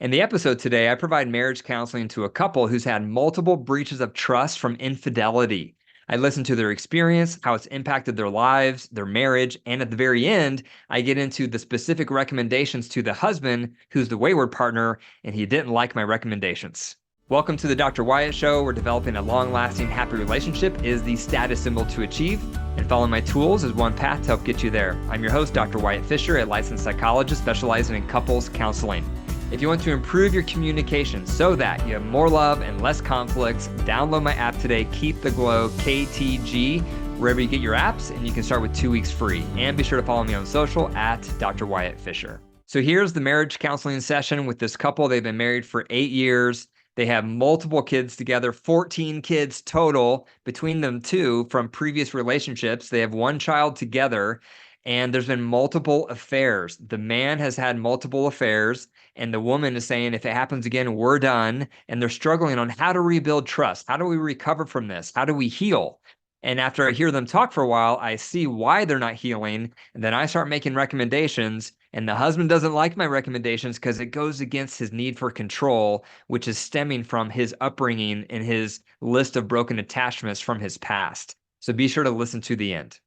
In the episode today, I provide marriage counseling to a couple who's had multiple breaches of trust from infidelity. I listen to their experience, how it's impacted their lives, their marriage, and at the very end, I get into the specific recommendations to the husband who's the wayward partner, and he didn't like my recommendations. Welcome to the Dr. Wyatt Show, where developing a long-lasting, happy relationship is the status symbol to achieve, and following my tools is one path to help get you there. I'm your host, Dr. Wyatt Fisher, a licensed psychologist specializing in couples counseling. If you want to improve your communication so that you have more love and less conflicts, download my app today, Keep the Glow, KTG, wherever you get your apps, and you can start with 2 weeks free. And be sure to follow me on social at Dr. Wyatt Fisher. So here's the marriage counseling session with this couple. They've been married for 8 years. They have multiple kids together, 14 kids total between them two from previous relationships. They have one child together, and there's been multiple affairs. The man has had multiple affairs, and the woman is saying, if it happens again, we're done. And they're struggling on how to rebuild trust. How do we recover from this? How do we heal? And after I hear them talk for a while, I see why they're not healing. And then I start making recommendations. And the husband doesn't like my recommendations because it goes against his need for control, which is stemming from his upbringing and his list of broken attachments from his past. So be sure to listen to the end.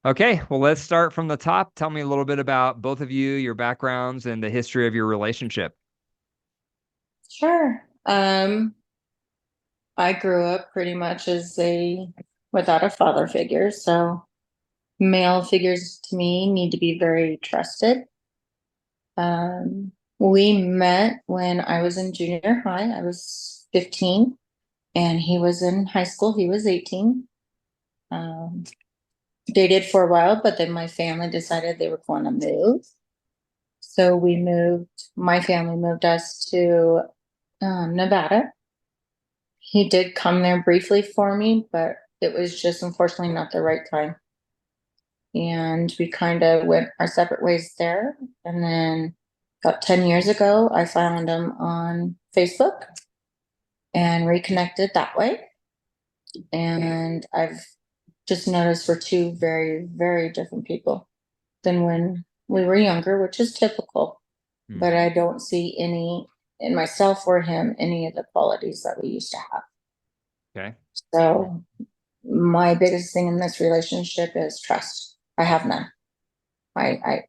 Okay, well, let's start from the top. Tell me a little bit about both of you, your backgrounds, and the history of your relationship. Sure. I grew up pretty much without a father figure, so male figures to me need to be very trusted. We met when I was in junior high. I was 15 and he was in high school. He was 18. Um, Dated for a while, but then my family decided they were going to move. So my family moved us to Nevada. He did come there briefly for me, but it was just unfortunately not the right time. And we kind of went our separate ways there. And then about 10 years ago, I found him on Facebook and reconnected that way. And I've just noticed we're two very, very different people than when we were younger, which is typical. But I don't see any in myself or him, any of the qualities that we used to have. Okay. So my biggest thing in this relationship is trust. I have none. I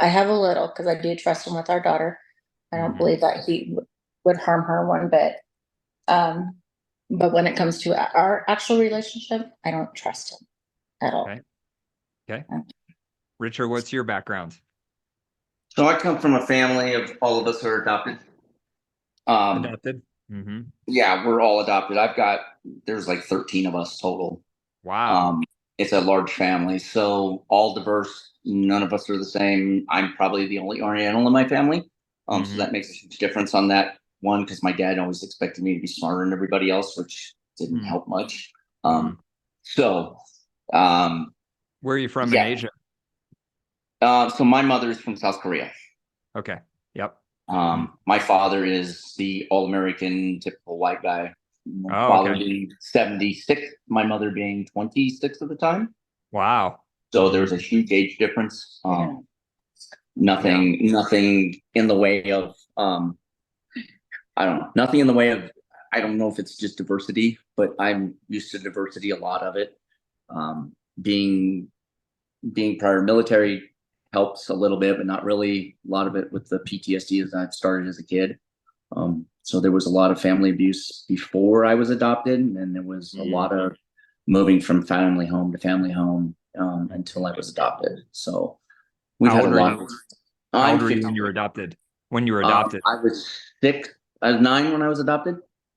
have a little because I do trust him with our daughter. I don't believe that he would harm her one bit. But when it comes to our actual relationship, I don't trust him at all. Okay. Richard, what's your background? So I come from a family of all of us are adopted. Adopted? Yeah, we're all adopted. There's like 13 of us total. Wow. It's a large family, so all diverse. None of us are the same. I'm probably the only Oriental in my family. So that makes a huge difference on that one because my dad always expected me to be smarter than everybody else, which didn't help much. So where are you from in Asia? So my mother is from South Korea. Okay. Yep. My father is the all-American typical white guy. My Oh, father okay. being 76, my mother being 26 at the time. Wow. So there's a huge age difference. Nothing in the way of I don't know. Nothing in the way of I don't know if it's just diversity, but I'm used to diversity, a lot of it. Being prior military helps a little bit, but not really. A lot of it with the PTSD as I've started as a kid. So there was a lot of family abuse before I was adopted, and there was a lot of moving from family home to family home until I was adopted. So we've had a lot. How old were you when you were adopted? I was 6. I was 9 when I was adopted.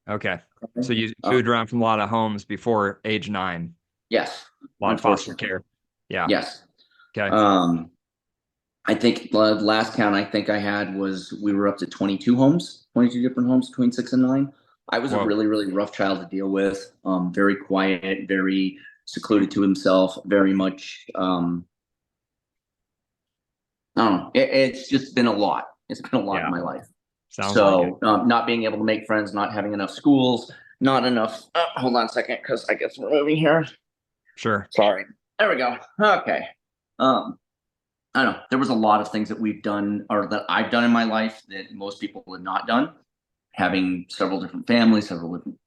Okay. So you moved around from a lot of homes before age 9. Yes. A lot of foster care. Yeah. Yes. Okay. I think the last count I think I had was we were up to 22 different homes between 6 and 9. I was a really, really rough child to deal with. Very quiet, very secluded to himself, very much. I don't know. It's just been a lot. It's been a lot in my life. Sounds like it. Not being able to make friends, not having enough schools, not enough. Hold on a second, because I guess we're moving here. Sure. Sorry. There we go. Okay. I don't know. There was a lot of things that we've done or that I've done in my life that most people had not done. Having several different families, several different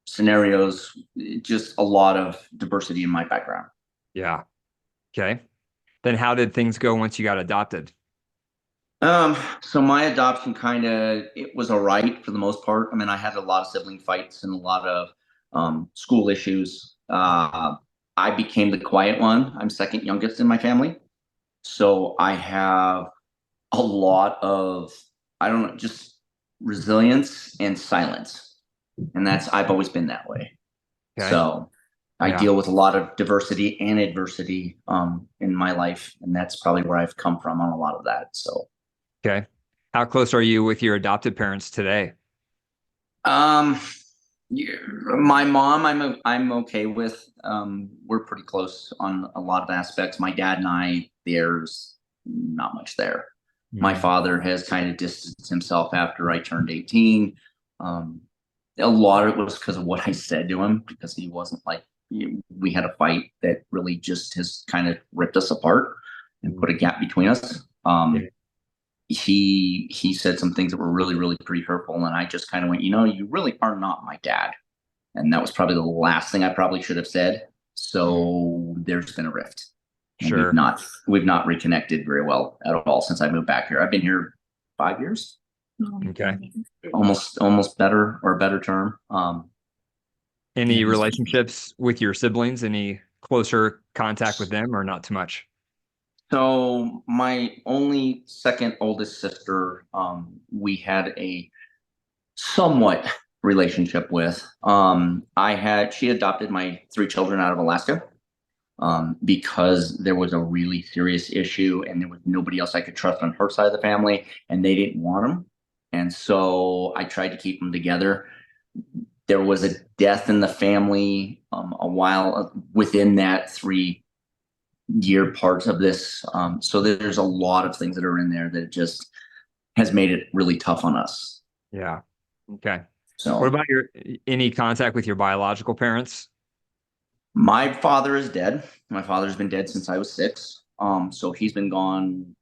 scenarios, just a lot of diversity in my background. Yeah. Okay. Then how did things go once you got adopted? So my adoption kind of it was all right for the most part. I mean, I had a lot of sibling fights and a lot of school issues. I became the quiet one. I'm second youngest in my family, so I have a lot of I don't know, just resilience and silence, and that's I've always been that way. Okay. So I Yeah. deal with a lot of diversity and adversity in my life, and that's probably where I've come from on a lot of that. So. Okay. How close are you with your adopted parents today? Um, yeah, my mom, I'm okay with. We're pretty close on a lot of aspects. My dad and I, there's not much there. My Mm. father has kind of distanced himself after I turned 18. Um, a lot of it was because of what I said to him, because he wasn't like we had a fight that really just has kind of ripped us apart and Mm. put a gap between us. Yeah. He said some things that were really really pretty hurtful, and I just kind of went, you really are not my dad, and that was probably the last thing I probably should have said. Mm. So there's been a rift, and we've Sure. not we've not reconnected very well at all since I moved back here. I've been here 5 years, Okay. almost better or a better term. Any And relationships with your siblings? Any closer contact with them or not too much? so my only second oldest sister, we had a somewhat relationship with. She adopted my three children out of Alaska because there was a really serious issue and there was nobody else I could trust on her side of the family, and they didn't want them. And so I tried to keep them together. There was a death in the family a while within that 3 year part of this. So there's a lot of things that are in there that just has made it really tough on us. Yeah. Okay. What So about any contact with your biological parents? my father is dead. My father's been dead since I was 6. So he's been gone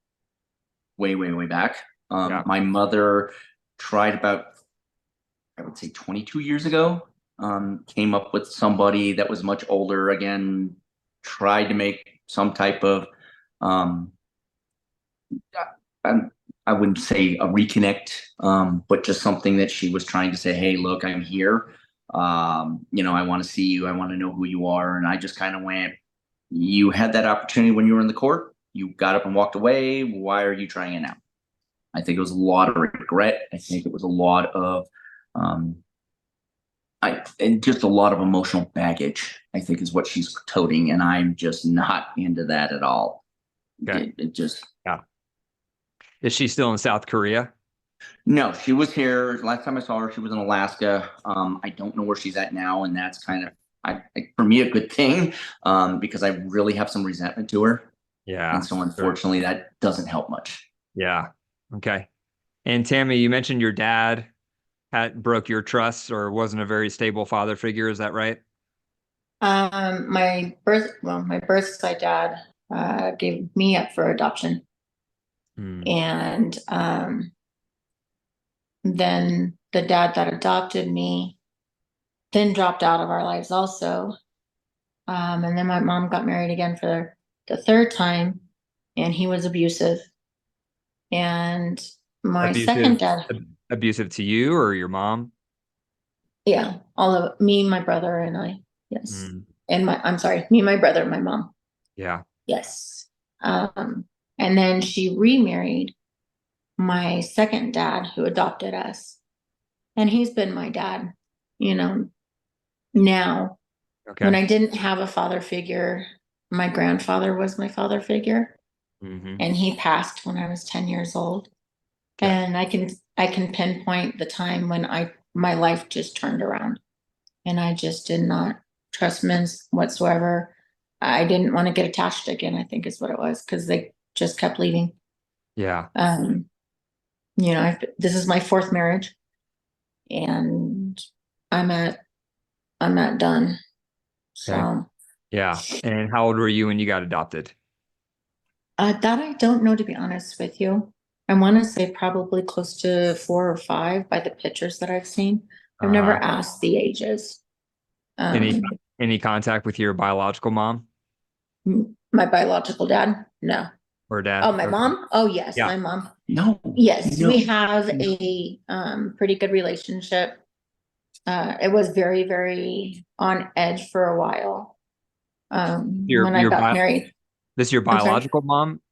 way, way, way back. Yeah. My mother tried about, I would say 22 years ago, came up with somebody that was much older again, tried to make some type of, um, I, I wouldn't say a reconnect, but just something that she was trying to say, hey, look, I'm here. I want to see you. I want to know who you are. And I just kind of went, you had that opportunity when you were in the court. You got up and walked away. Why are you trying it now? I think it was a lot of regret. I think it was a lot of, um, and just a lot of emotional baggage, I think is what she's toting. And I'm just not into that at all. Okay. It just, Yeah. Is she still in South Korea? no, she was here. Last time I saw her, she was in Alaska. I don't know where she's at now. And that's kind of, for me, a good thing because I really have some resentment to her. Yeah. And so Sure. unfortunately, that doesn't help much. Yeah. Okay. And Tammy, you mentioned your dad had broke your trust or wasn't a very stable father figure. Is that right? My birth side dad gave me up for adoption, Mm. and then the dad that adopted me then dropped out of our lives also. And then my mom got married again for the third time, and he was abusive. And my second Abusive, dad, abusive to you or your mom? yeah, all of me, my brother, and I, yes. Mm. And I'm sorry, me, my brother, and my mom, Yeah. yes. And then she remarried my second dad who adopted us. And he's been my dad, you know, now. When Okay. I didn't have a father figure, my grandfather was my father figure, Hmm. and he passed when I was 10 years old. Okay. And I can pinpoint the time when my life just turned around, and I just did not trust men whatsoever. I didn't want to get attached again, I think is what it was, because they just kept leaving. Yeah. Um, this is my fourth marriage, and I'm at done. Okay. So Yeah. And how old were you when you got adopted? That I don't know, to be honest with you. I want to say probably close to 4 or 5 by the pictures that I've seen. I've never Uh-huh. asked the ages. Any Um, any contact with your biological mom my biological dad, no. or dad? Oh, my Okay. mom? Oh, yes, Yeah. my mom. No, Yes, no. we have a pretty good relationship. It was very, very on edge for a while. Your When I your got bio married. This is your I'm sorry.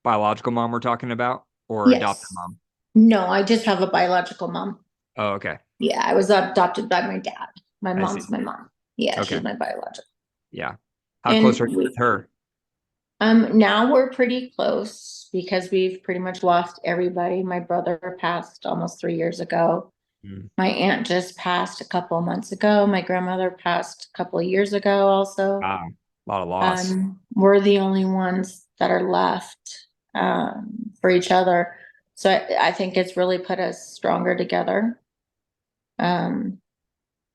biological mom we're talking about, or adopted Yes. mom? No, I just have a biological mom. Oh, okay. Yeah, I was adopted by my dad. My I see. mom's my mom. Yeah, Okay. she's my biological. Yeah. How close And are you with her? now we're pretty close because we've pretty much lost everybody. My brother passed almost 3 years ago. Mm. My aunt just passed a couple of months ago. My grandmother passed a couple of years ago also. Wow. A lot of loss. We're the only ones that are left for each other. So I think it's really put us stronger together. Um,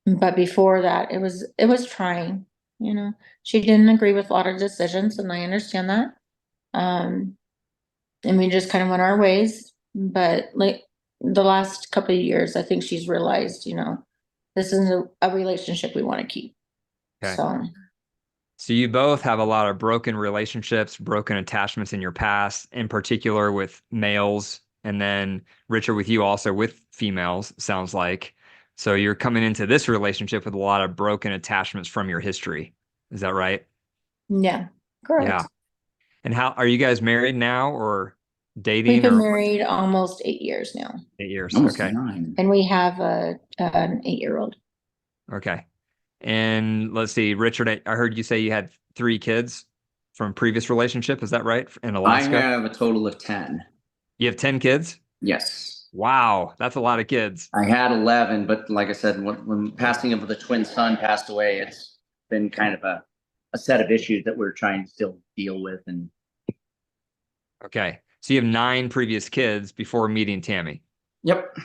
but before that, it was trying, you know. She didn't agree with a lot of decisions, and I understand that. Um, and we just kind of went our ways. But like the last couple of years, I think she's realized, this is a relationship we want to keep. Okay. So So you both have a lot of broken relationships, broken attachments in your past, in particular with males, and then Richard with you also with females, sounds like. So you're coming into this relationship with a lot of broken attachments from your history. Is that right? yeah, Yeah. correct. And how are you guys married now or We've dating been or married almost 8 years now, 8 years? Almost Okay. 9. and we have an 8-year-old. Okay. And let's see, Richard, I heard you say you had 3 kids from previous relationship. Is that right? In I Alaska? have a total of 10. You have 10 kids? Yes. Wow, that's a lot of kids. I had 11, but like I said, when passing of the twin son passed away, it's been kind of a set of issues that we're trying to still deal with. And Okay. So you have 9 previous kids before meeting Tammy. yep.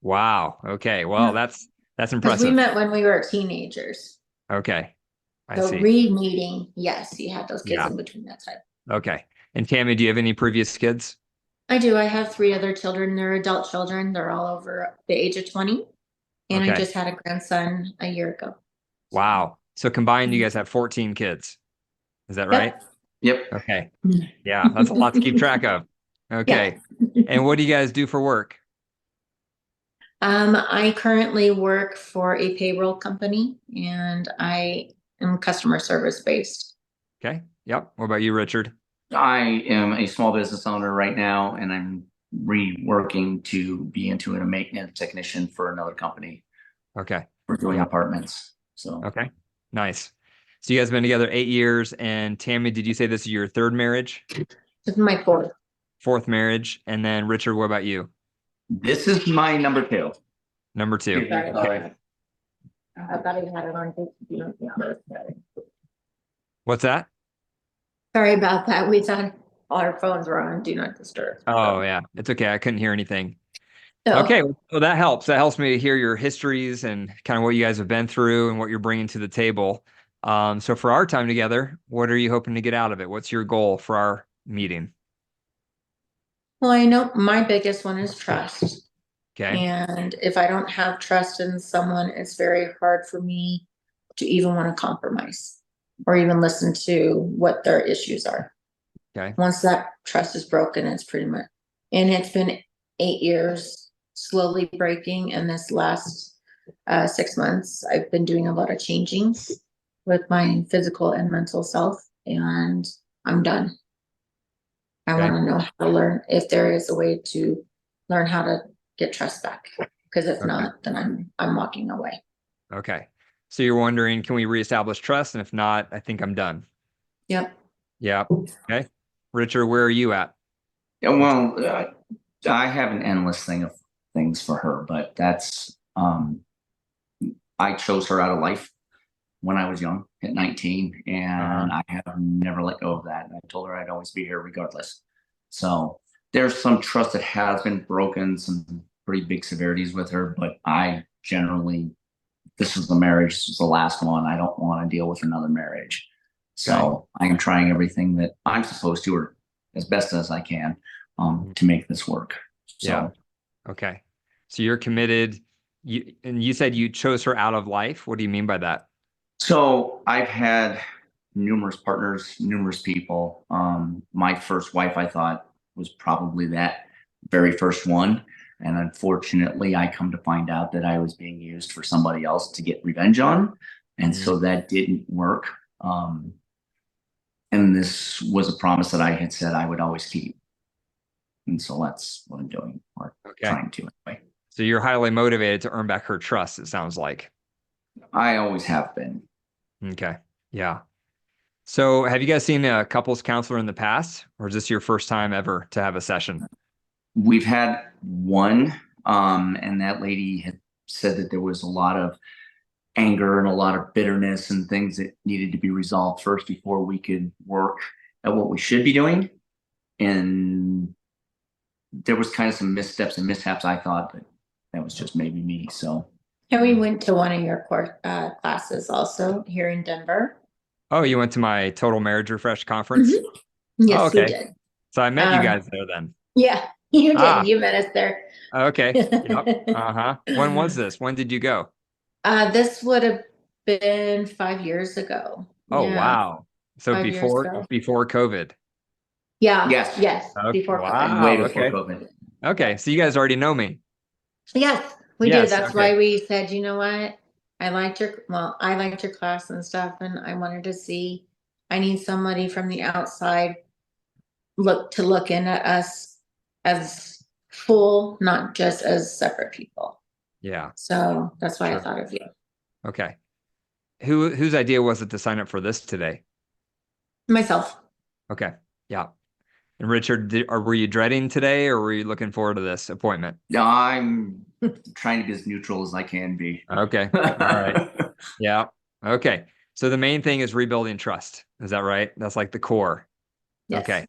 Wow. Okay. Well, Yeah. that's Because we impressive. met when we were teenagers. Okay. I So see. re-meeting, yes, he had those kids Yeah. in between that time. Okay. And Tammy, do you have any previous kids? I do. I have 3 other children. They're adult children. They're all over the age of 20. And I Okay. just had a grandson a year ago. Wow. So combined, you guys have 14 kids. Is that right? Yep. Yep. Okay. Yeah, that's a lot to keep track of. Yeah. Okay. And what do you guys do for work? I currently work for a payroll company and I am customer service based. Okay. Yep. What about you, Richard? I am a small business owner right now, and I'm reworking to be into a maintenance technician for another company. Okay. We're doing Yep. apartments. So Okay. Nice. So you guys been together 8 years, and Tammy, did you say this is your third marriage, This is my fourth. fourth marriage? And then Richard, what about you? this is my number 2. Number 2. Sorry about Okay. that. I thought I had it on. What's that? Sorry about that. We thought all our phones were on do not disturb. Oh, yeah. It's okay. I couldn't hear anything. So, Okay. Well, that helps. That helps me to hear your histories and kind of what you guys have been through and what you're bringing to the table. So for our time together, what are you hoping to get out of it? What's your goal for our meeting? well, I know my biggest one is trust. Okay. And if I don't have trust in someone, it's very hard for me to even want to compromise or even listen to what their issues are. Okay. Once that trust is broken, it's pretty much, and it's been 8 years slowly breaking. And this last 6 months, I've been doing a lot of changing with my physical and mental self, and I'm done. I Okay. want to know how to learn if there is a way to learn how to get trust back. Because if Okay. not, then I'm walking away. Okay. So you're wondering, can we reestablish trust? And if not, I think I'm done. Yep. Yeah. Okay. Richard, where are you at? Yeah, well, I have an endless thing of things for her, but that's I chose her out of life when I was young at 19, and I have never let go of that. And I told her I'd always be here regardless. So there's some trust that has been broken, some pretty big severities with her, but I generally, this is the marriage, this is the last one. I don't want to deal with another marriage. So I am trying everything that I'm supposed to, or as best as I can to make this work. Yeah. So Okay. So you're committed. And you said you chose her out of life. What do you mean by that? so I've had numerous partners, numerous people. My first wife, I thought, was probably that very first one. And unfortunately, I come to find out that I was being used for somebody else to get revenge on. And Mhm. so that didn't work. And this was a promise that I had said I would always keep. And so that's what I'm doing, or Okay. trying to anyway. So you're highly motivated to earn back her trust, it sounds like. I always have been. Okay. Yeah. So have you guys seen a couples counselor in the past, or is this your first time ever to have a session? We've had one, and that lady had said that there was a lot of anger and a lot of bitterness and things that needed to be resolved first before we could work at what we should be doing. And there was kind of some missteps and mishaps, I thought, but that was just maybe me. So And we went to one of your classes also here in Denver. Oh, you went to my Total Marriage Refresh conference? Mhm. Yes, Oh, we okay. did. So I met you guys there then. Yeah, you Ah. did. You met us there. Okay. Yep. Uh-huh. When was this? When did you go? This would have been 5 years ago. Oh, Yeah, wow. So 5 years ago. before COVID. Yeah. Yes. Yes. Okay. Before COVID. way Wow. before Okay. COVID. Okay. So you guys already know me. Yes, we did. Yes. That's Okay. why we said, you know what? I liked your class and stuff, and I wanted to see. I need somebody from the outside look in at us as full, not just as separate people. Yeah. So that's why I Sure. thought of you. Okay. Whose idea was it to sign up for this today? Myself. Okay. Yeah. And Richard, were you dreading today, or were you looking forward to this appointment? I'm trying to be as neutral as I can be. Okay. All right. Yeah. Okay. So the main thing is rebuilding trust. Is that right? That's like the core. Yes. Okay.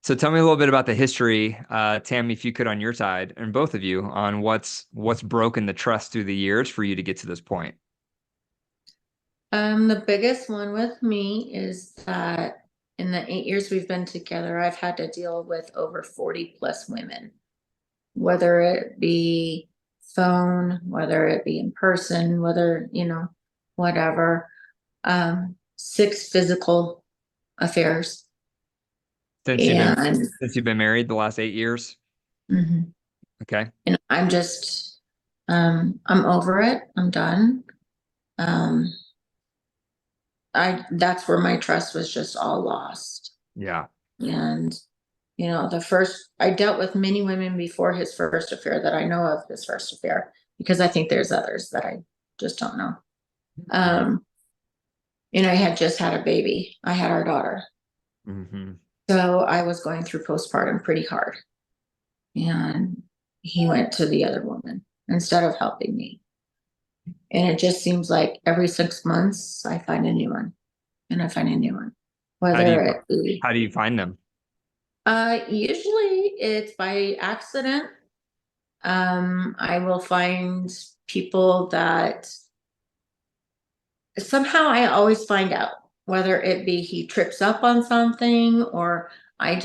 So tell me a little bit about the history, Tammy, if you could, on your side, and both of you, on what's broken the trust through the years for you to get to this point. The biggest one with me is that in the 8 years we've been together, I've had to deal with over 40 plus women, whether it be phone, whether it be in person, whether, whatever. 6 physical affairs. Since you've been married the last 8 years? Mhm. Okay. And I'm just, I'm over it. I'm done. That's where my trust was just all lost. Yeah. And, I dealt with many women before his first affair that I know of his first affair, because I think there's others that I just don't know. And I had just had a baby. I had our daughter. Mm-hmm. So I was going through postpartum pretty hard. And he went to the other woman instead of helping me. And it just seems like every 6 months I find a new one, and I find a new one. Whether it be How do you find them? usually it's by accident. I will find people that somehow I always find out, whether it be he trips up on something, or I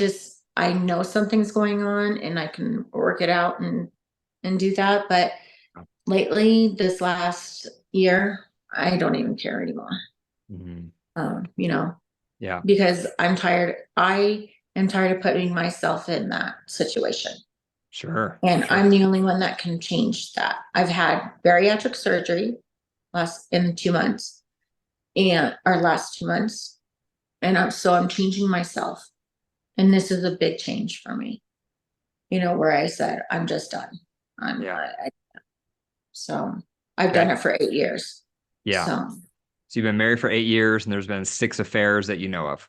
know something's going on and I can work it out and do that. But lately, this last year, I don't even care anymore. Mm-hmm. Yeah. Because I'm tired. I am tired of putting myself in that situation. Sure. And Sure. I'm the only one that can change that. I've had bariatric surgery last 2 months, and our last 2 months. And I'm changing myself. And this is a big change for me. Where I said, I'm just done. So I've done it for 8 years. Yeah. So you've been married for 8 years, and there's been 6 affairs that you know of.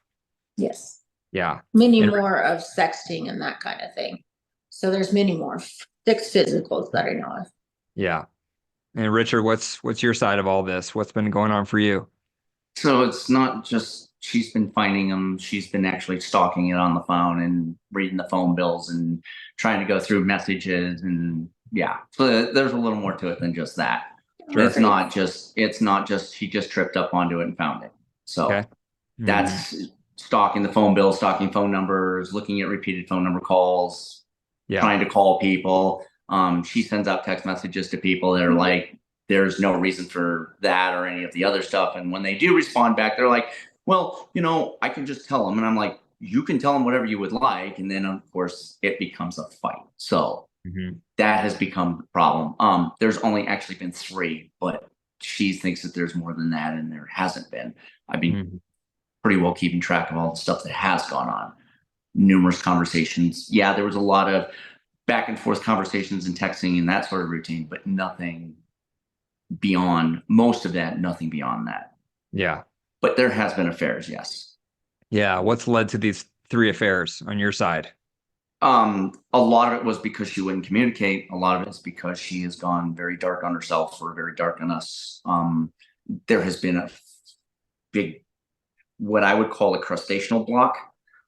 yes. Yeah. Many more of sexting and that kind of thing. So there's many more 6 physicals that I know of. Yeah. And Richard, what's your side of all this? What's been going on for you? So it's not just she's been finding them, she's been actually stalking it on the phone and reading the phone bills and trying to go through messages, and yeah. So there's a little more to it than just that. Sure. It's not just she just tripped up onto it and found it. So Okay. that's stalking the phone bill, stalking phone numbers, looking at repeated phone number calls, Yeah. trying to call people. She sends out text messages to people that are like, there's no reason for that or any of the other stuff. And when they do respond back, they're like, well, I can just tell them. And I'm like, you can tell them whatever you would like. And then, of course, it becomes a fight. So that has become the problem. There's only actually been 3, but she thinks that there's more than that, and there hasn't been. I've been pretty well keeping track of all the stuff that has gone on. Numerous conversations. Yeah, there was a lot of back and forth conversations and texting and that sort of routine, but nothing beyond most of that, nothing beyond that. Yeah. But there has been affairs, yes. Yeah. What's led to these 3 affairs on your side? A lot of it was because she wouldn't communicate. A lot of it is because she has gone very dark on herself or very dark on us. There has been a big, what I would call a crustaceal block,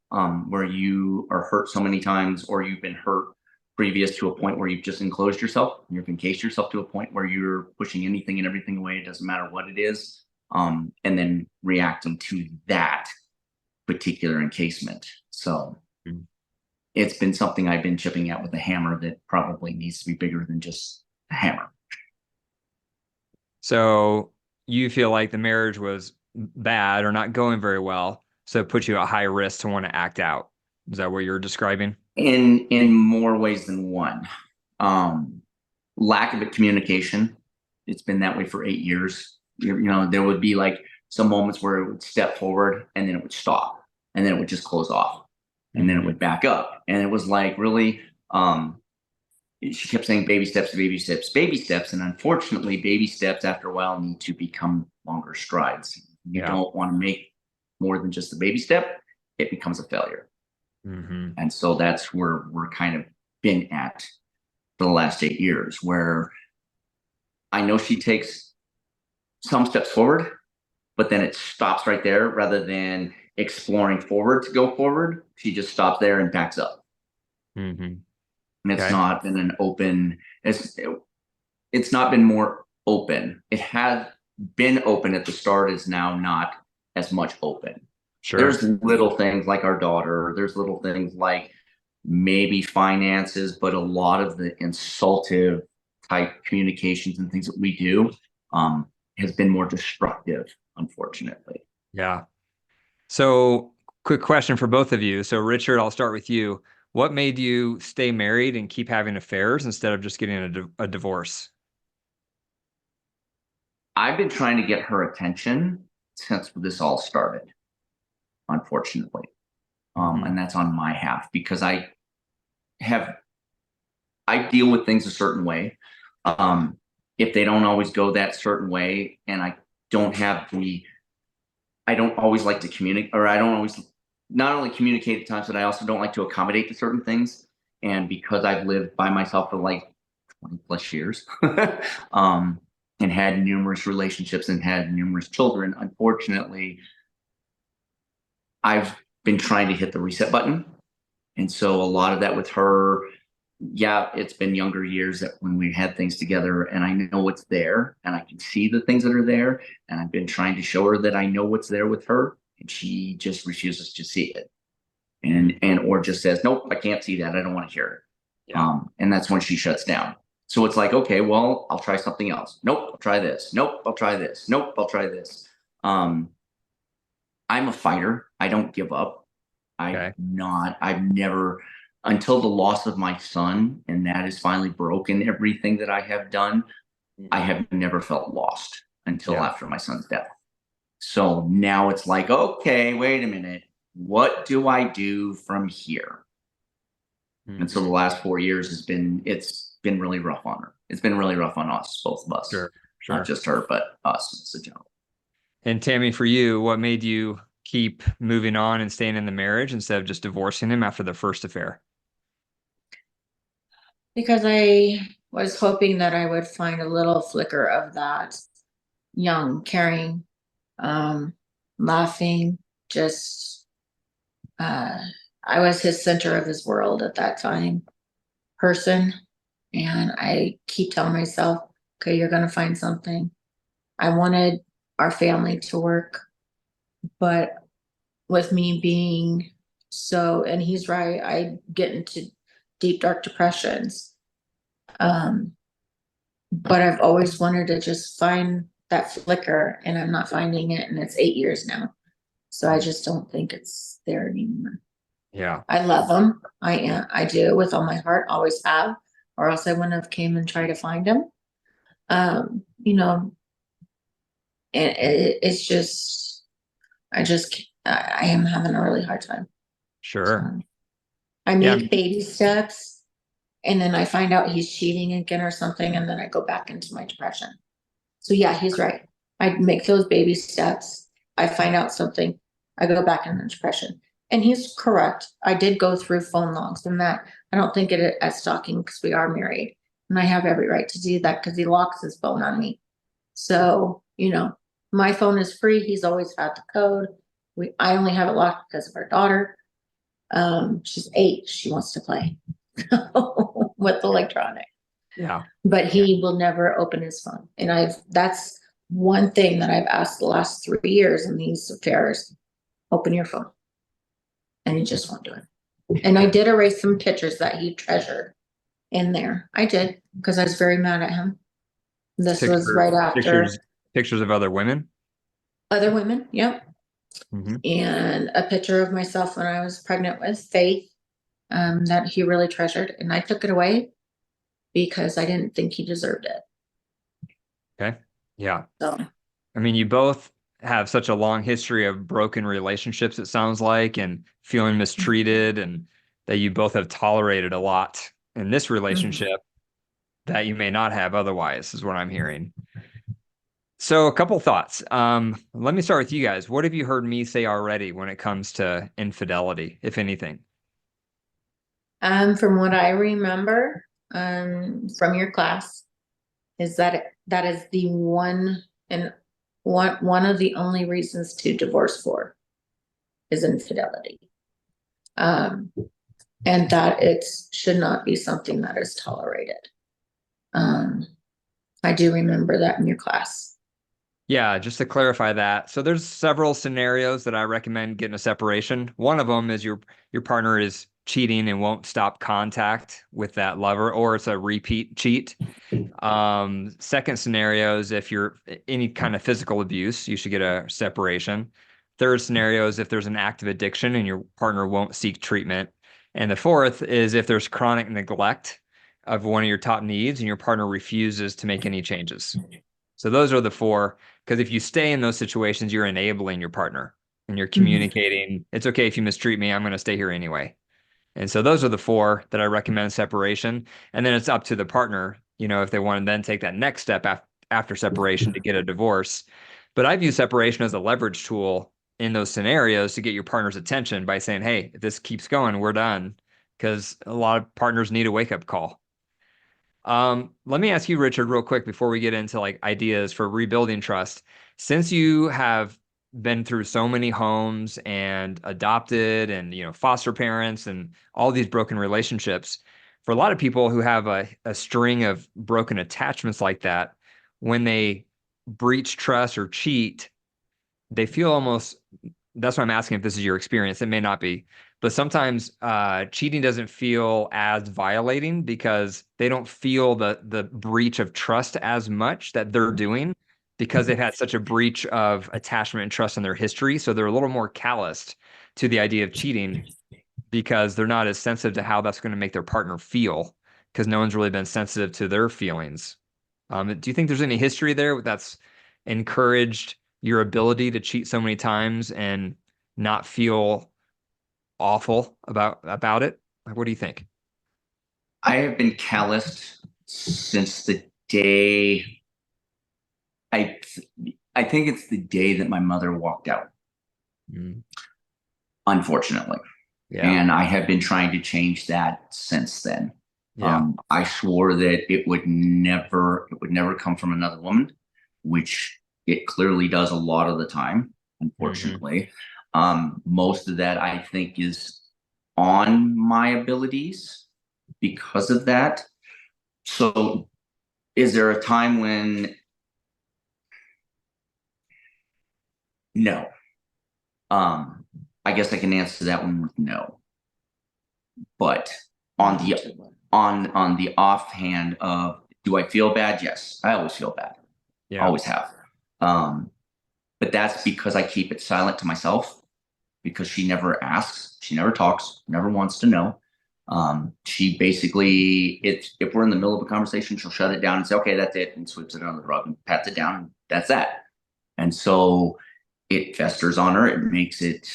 where you are hurt so many times, or you've been hurt previous to a point where you've just enclosed yourself. You've encased yourself to a point where you're pushing anything and everything away. It doesn't matter what it is. And then reacting to that particular encasement. So it's been something I've been chipping at with a hammer that probably needs to be bigger than just a hammer. So you feel like the marriage was bad or not going very well, so it puts you at high risk to want to act out. Is that what you're describing? In more ways than one. Lack of communication. It's been that way for 8 years. There would be like some moments where it would step forward and then it would stop, and then it would just close off, and then it would back up. And it was like, really, she kept saying baby steps, baby steps, baby steps. And unfortunately, baby steps after a while need to become longer strides. You don't want to make more than just a baby step. It becomes a failure. And so that's where we're kind of been at for the last 8 years, where I know she takes some steps forward, but then it stops right there rather than exploring forward to go forward. She just stops there and backs up. And it's not been an open, it's not been more open. It had been open at the start, is now not as much open. There's little things like our daughter, there's little things like maybe finances, but a lot of the insultive type communications and things that we do has been more destructive, unfortunately. Yeah. So quick question for both of you. So Richard, I'll start with you. What made you stay married and keep having affairs instead of just getting a divorce? I've been trying to get her attention since this all started, unfortunately. And that's on my half, because I deal with things a certain way. If they don't always go that certain way, and I don't always like to communicate, or I don't always not only communicate at times, but I also don't like to accommodate to certain things. And because I've lived by myself for like 20 plus years, and had numerous relationships and had numerous children, unfortunately, I've been trying to hit the reset button. And so a lot of that with her, it's been younger years that when we had things together, and I know what's there and I can see the things that are there. And I've been trying to show her that I know what's there with her, and she just refuses to see it. Or just says, nope, I can't see that. I don't want to hear it. And that's when she shuts down. So it's like, okay, well, I'll try something else. Nope, I'll try this. Nope, I'll try this. Nope, I'll try this. I'm a fighter. I don't give up. I've never, until the loss of my son, and that has finally broken everything that I have done, I have never felt lost until after my son's death. So now it's like, okay, wait a minute. What do I do from here? And so the last 4 years it's been really rough on her. It's been really rough on us, both of us. Not just her, but us as a general. And Tammy, for you, what made you keep moving on and staying in the marriage instead of just divorcing him after the first affair? Because I was hoping that I would find a little flicker of that young, caring, laughing, just I was his center of his world at that time person. And I keep telling myself, okay, you're going to find something. I wanted our family to work, but with me being so, and he's right, I get into deep, dark depressions. But I've always wanted to just find that flicker, and I'm not finding it, and it's 8 years now. So I just don't think it's there anymore. Yeah. I love him. I do with all my heart, always have, or else I wouldn't have came and tried to find him. You know, and it's just, I am having a really hard time. Sure. I Yeah. make baby steps, and then I find out he's cheating again or something, and then I go back into my depression. So yeah, he's right. I make those baby steps. I find out something. I go back into depression. And he's correct. I did go through phone logs and that. I don't think it as stalking because we are married. And I have every right to do that because he locks his phone on me. So, my phone is free. He's always had the code. I only have it locked because of our daughter. She's 8. She wants to play with electronic. Yeah. But he will never open his phone. And that's one thing that I've asked the last 3 years in these affairs, open your phone. And he just won't do it. And I did erase some pictures that he treasured in there. I did, because I was very mad at him. This was right after pictures of other women. other women. Yep. Mm-hmm. And a picture of myself when I was pregnant with Faith, that he really treasured. And I took it away because I didn't think he deserved it. Okay. Yeah. So, I mean, you both have such a long history of broken relationships, it sounds like, and feeling mistreated, and that you both have tolerated a lot in this relationship that you may not have otherwise, is what I'm hearing. So a couple thoughts. Let me start with you guys. What have you heard me say already when it comes to infidelity, if anything? from what I remember, from your class, is that that is the one of the only reasons to divorce for is infidelity. And that it should not be something that is tolerated. I do remember that in your class. Yeah, just to clarify that. So there's several scenarios that I recommend getting a separation. One of them is your partner is cheating and won't stop contact with that lover, or it's a repeat cheat. Second scenario is if you're any kind of physical abuse, you should get a separation. Third scenario is if there's an active addiction and your partner won't seek treatment. And the fourth is if there's chronic neglect of one of your top needs and your partner refuses to make any changes. So those are the four, because if you stay in those situations, you're enabling your partner and you're communicating, it's okay if you mistreat me, I'm going to stay here anyway. And so those are the four that I recommend separation. And then it's up to the partner, if they want to then take that next step after separation to get a divorce. But I view separation as a leverage tool in those scenarios to get your partner's attention by saying, hey, if this keeps going, we're done. Because a lot of partners need a wake-up call. Let me ask you, Richard, real quick before we get into like ideas for rebuilding trust. Since you have been through so many homes and adopted and foster parents and all these broken relationships, for a lot of people who have a string of broken attachments like that, when they breach trust or cheat, they feel almost, that's why I'm asking if this is your experience. It may not be, but sometimes cheating doesn't feel as violating because they don't feel the breach of trust as much that they're doing, because they've had such a breach of attachment and trust in their history. So they're a little more calloused to the idea of cheating because they're not as sensitive to how that's going to make their partner feel, because no one's really been sensitive to their feelings. Do you think there's any history there that's encouraged your ability to cheat so many times and not feel awful about it? Like, what do you think? I have been calloused since the day I think it's the day that my mother walked out. Unfortunately. Yeah. And I have been trying to change that since then. Yeah. I swore that it would never come from another woman, which it clearly does a lot of the time, unfortunately. Most of that I think is on my abilities because of that. So is there a time when no. I guess I can answer that one with no. But on the offhand of, do I feel bad? Yes, I always feel bad. Yeah. Always have. Um, but that's because I keep it silent to myself, because she never asks, she never talks, never wants to know. She basically, if we're in the middle of a conversation, she'll shut it down and say, okay, that's it, and sweeps it under the rug and pats it down, and that's that. And so it festers on her. It makes it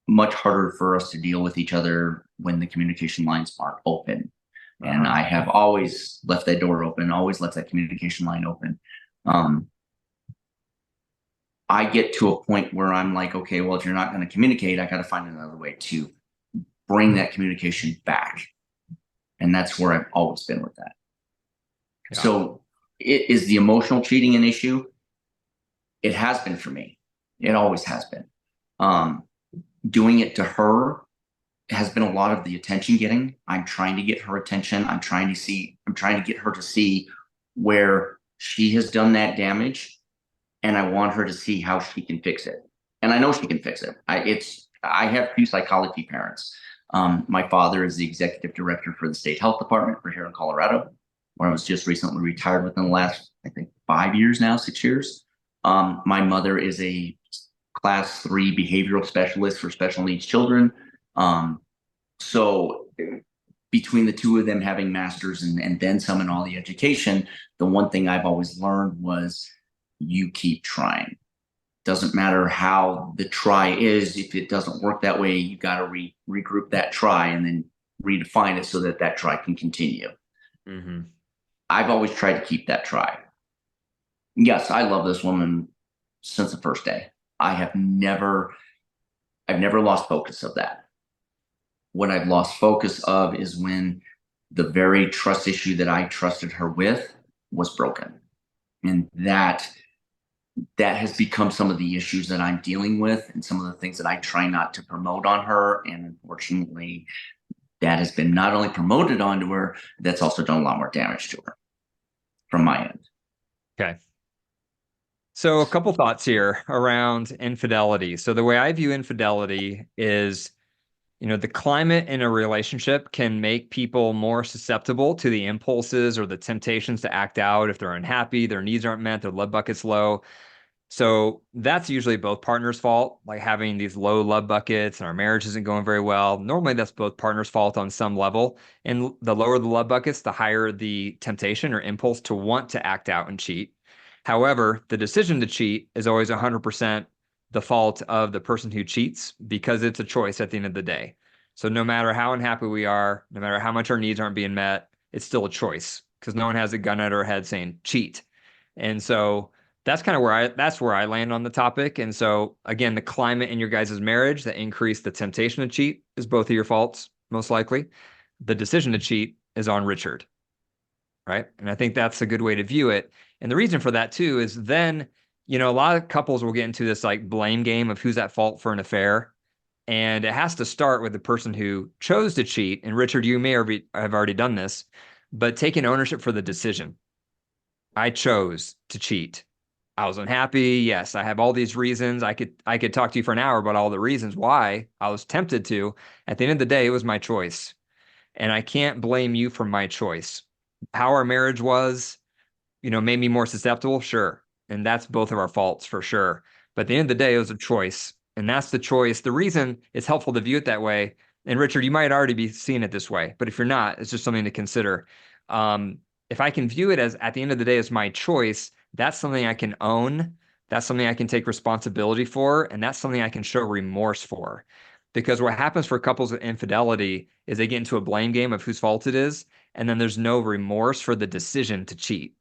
much harder for us to deal with each other when the communication lines aren't open. And I have always left that door open, always left that communication line open. I get to a point where I'm like, okay, well, if you're not going to communicate, I got to find another way to bring that communication back. And that's where I've always been with that. Yeah. So is the emotional cheating an issue? It has been for me. It always has been. Doing it to her has been a lot of the attention getting. I'm trying to get her attention. I'm trying to get her to see where she has done that damage, and I want her to see how she can fix it. And I know she can fix it. I have 2 psychology parents. My father is the executive director for the state health department for here in Colorado, where I was just recently retired within the last, I think, 5 years now, 6 years. My mother is a class 3 behavioral specialist for special needs children. So between the 2 of them having masters and then some in all the education, the one thing I've always learned was, you keep trying. Doesn't matter how the try is. If it doesn't work that way, you got to regroup that try and then redefine it so that that try can continue. Mm-hmm. I've always tried to keep that try. Yes, I love this woman since the first day. I've never lost focus of that. What I've lost focus of is when the very trust issue that I trusted her with was broken. And that has become some of the issues that I'm dealing with and some of the things that I try not to promote on her. And unfortunately, that has been not only promoted onto her, that's also done a lot more damage to her from my end. Okay. So a couple thoughts here around infidelity. So the way I view infidelity is, the climate in a relationship can make people more susceptible to the impulses or the temptations to act out if they're unhappy, their needs aren't met, their love bucket's low. So that's usually both partners' fault, like having these low love buckets and our marriage isn't going very well. Normally, that's both partners' fault on some level. And the lower the love buckets, the higher the temptation or impulse to want to act out and cheat. However, the decision to cheat is always 100% the fault of the person who cheats because it's a choice at the end of the day. So no matter how unhappy we are, no matter how much our needs aren't being met, it's still a choice because no one has a gun at our head saying cheat. And so that's kind of where I land on the topic. And so again, the climate in your guys' marriage that increased the temptation to cheat is both of your faults, most likely. The decision to cheat is on Richard, right? And I think that's a good way to view it. And the reason for that too is then, a lot of couples will get into this like blame game of who's at fault for an affair. And it has to start with the person who chose to cheat. And Richard, you may have already done this, but taking ownership for the decision. I chose to cheat. I was unhappy. Yes, I have all these reasons. I could talk to you for an hour about all the reasons why I was tempted to. At the end of the day, it was my choice. And I can't blame you for my choice. How our marriage was, made me more susceptible, sure. And that's both of our faults for sure. But at the end of the day, it was a choice. And that's the choice. The reason it's helpful to view it that way, and Richard, you might already be seeing it this way, but if you're not, it's just something to consider. If I can view it as at the end of the day as my choice, that's something I can own. That's something I can take responsibility for. And that's something I can show remorse for. Because what happens for couples with infidelity is they get into a blame game of whose fault it is. And then there's no remorse for the decision to cheat.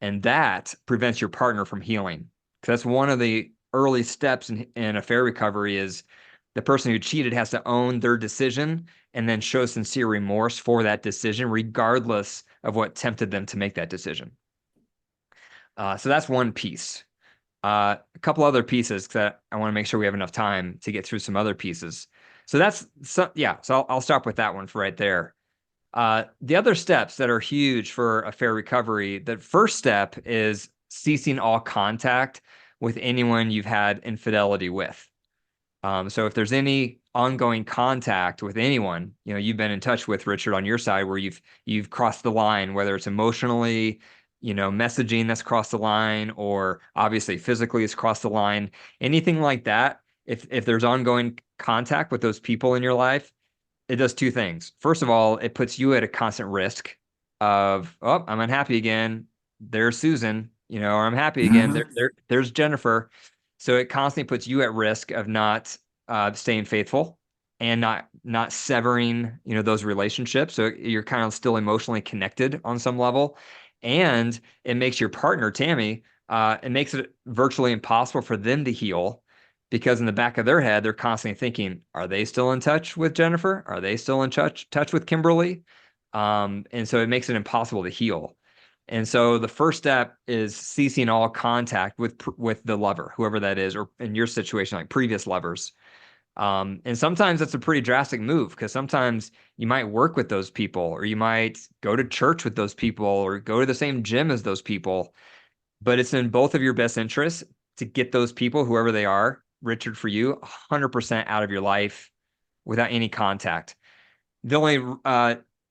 And that prevents your partner from healing. Because that's one of the early steps in affair recovery is the person who cheated has to own their decision and then show sincere remorse for that decision, regardless of what tempted them to make that decision. So that's one piece. A couple other pieces because I want to make sure we have enough time to get through some other pieces. So so I'll stop with that one for right there. The other steps that are huge for affair recovery, the first step is ceasing all contact with anyone you've had infidelity with. So if there's any ongoing contact with anyone, you've been in touch with, Richard, on your side, where you've crossed the line, whether it's emotionally, messaging that's crossed the line, or obviously physically it's crossed the line, anything like that, if there's ongoing contact with those people in your life, it does two things. First of all, it puts you at a constant risk of, oh, I'm unhappy again. There's Susan, or I'm happy again. There's Jennifer. So it constantly puts you at risk of not staying faithful and not severing, those relationships. So you're kind of still emotionally connected on some level. And it makes your partner, Tammy, it makes it virtually impossible for them to heal, because in the back of their head, they're constantly thinking, are they still in touch with Jennifer? Are they still in touch with Kimberly? And so it makes it impossible to heal. And so the first step is ceasing all contact with the lover, whoever that is, or in your situation, like previous lovers. And sometimes that's a pretty drastic move, because sometimes you might work with those people, or you might go to church with those people, or go to the same gym as those people. But it's in both of your best interests to get those people, whoever they are, Richard, for you, 100% out of your life without any contact. The only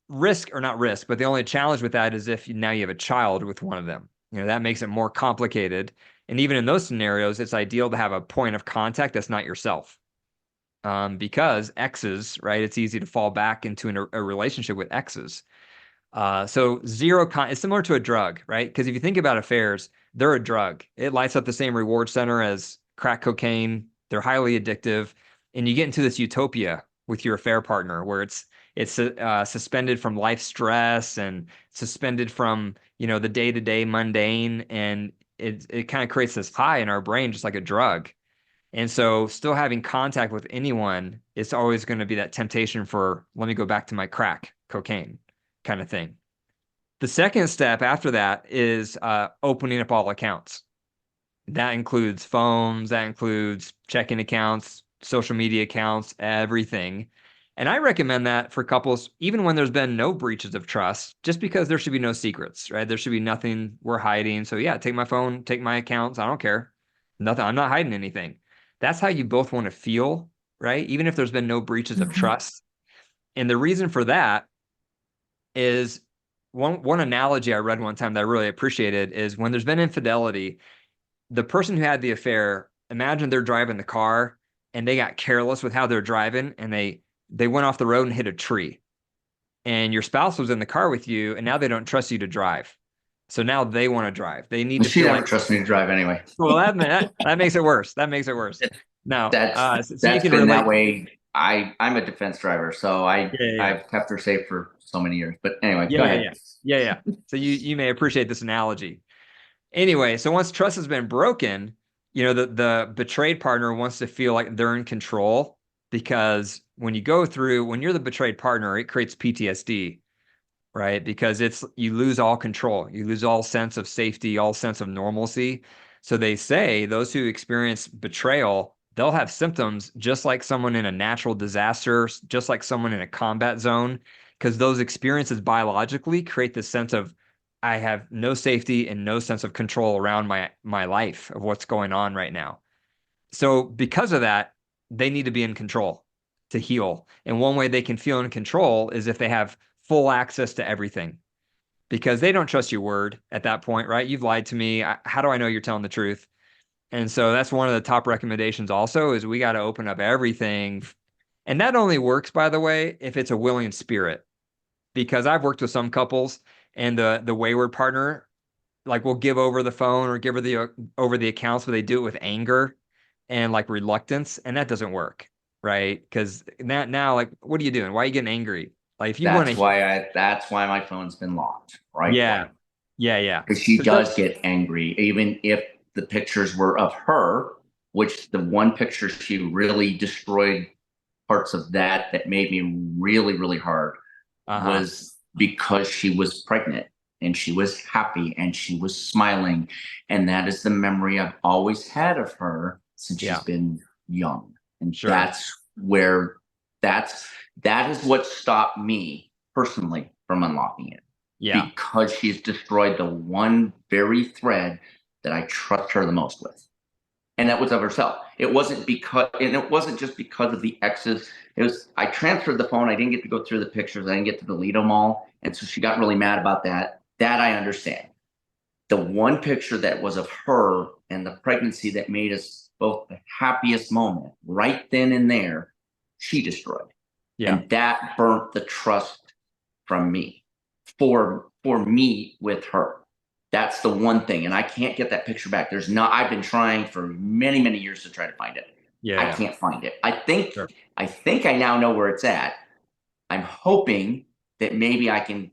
risk, or not risk, but the only challenge with that is if now you have a child with one of them. That makes it more complicated. And even in those scenarios, it's ideal to have a point of contact that's not yourself. Because exes, right? It's easy to fall back into a relationship with exes. So it's similar to a drug, right? Because if you think about affairs, they're a drug. It lights up the same reward center as crack cocaine. They're highly addictive, and you get into this utopia with your affair partner, where it's suspended from life stress and suspended from the day-to-day mundane, and it kind of creates this high in our brain, just like a drug. And so, still having contact with anyone, it's always going to be that temptation for, let me go back to my crack cocaine kind of thing. The second step after that is opening up all accounts. That includes phones, that includes checking accounts, social media accounts, everything. And I recommend that for couples, even when there's been no breaches of trust, just because there should be no secrets, right? There should be nothing we're hiding. So yeah, take my phone, take my accounts. I don't care. Nothing. I'm not hiding anything. That's how you both want to feel, right? Even if there's been no breaches of trust. And the reason for that is one analogy I read one time that I really appreciated is, when there's been infidelity, the person who had the affair, imagine they're driving the car and they got careless with how they're driving, and they went off the road and hit a tree. And your spouse was in the car with you, and now they don't trust you to drive. So now they want to drive. They need to She feel never like, trusts me to drive anyway. well, that makes it worse. That makes it worse. No, so you That's can been relate. that way. I'm a defense driver, so Yeah. I've kept her safe for so many years. But anyway, Yeah, go yeah, ahead. yeah. Yeah, yeah. So you may appreciate this analogy. Anyway, so once trust has been broken, the betrayed partner wants to feel like they're in control, because when you're the betrayed partner, it creates PTSD, right? Because you lose all control, you lose all sense of safety, all sense of normalcy. So they say those who experience betrayal, they'll have symptoms just like someone in a natural disaster, just like someone in a combat zone, because those experiences biologically create this sense of, I have no safety and no sense of control around my life, of what's going on right now. So because of that, they need to be in control to heal. And one way they can feel in control is if they have full access to everything, because they don't trust your word at that point, right? You've lied to me. How do I know you're telling the truth? And so that's one of the top recommendations also, is we got to open up everything. And that only works, by the way, if it's a willing spirit, because I've worked with some couples, and the wayward partner, like, will give over the phone or give her the over the accounts, but they do it with anger and like reluctance, and that doesn't work, right? Because now, like, what are you doing? Why are you getting angry? Like, if you want to, That's why my phone's been locked, right? yeah, yeah. Because she So don't, does get angry, even if the pictures were of her, which the one picture she really destroyed parts of that made me really, really hard, was because she was pregnant and she was happy and she was smiling. And that is the memory I've always had of her since yeah, she's been young. And sure, that is what stopped me personally from unlocking it, yeah. because she's destroyed the one very thread that I trust her the most with. And that was of herself. It wasn't just because of the exes. It was, I transferred the phone. I didn't get to go through the pictures. I didn't get to delete them all. And so she got really mad about that. That I understand. The one picture that was of her and the pregnancy that made us both the happiest moment right then and there, she destroyed. Yeah. And that burnt the trust from me for me with her. That's the one thing. And I can't get that picture back. I've been trying for many, many years to try to find it. Yeah. I can't find it. I think Sure. I now know where it's at. I'm hoping that maybe I can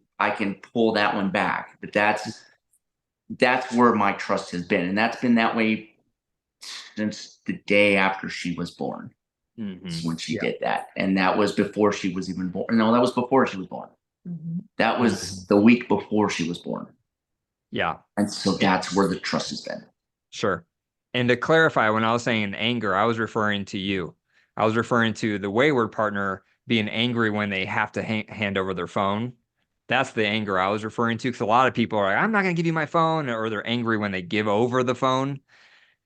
pull that one back. But that's where my trust has been. And that's been that way since the day after she was born. Mm-hmm. When she did that. And that was before she was even born. No, that was before she was born. That was the week before she was born. Yeah. And so that's where the trust has been. Sure. And to clarify, when I was saying anger, I was referring to you. I was referring to the wayward partner being angry when they have to hand over their phone. That's the anger I was referring to, because a lot of people are like, I'm not going to give you my phone, or they're angry when they give over the phone.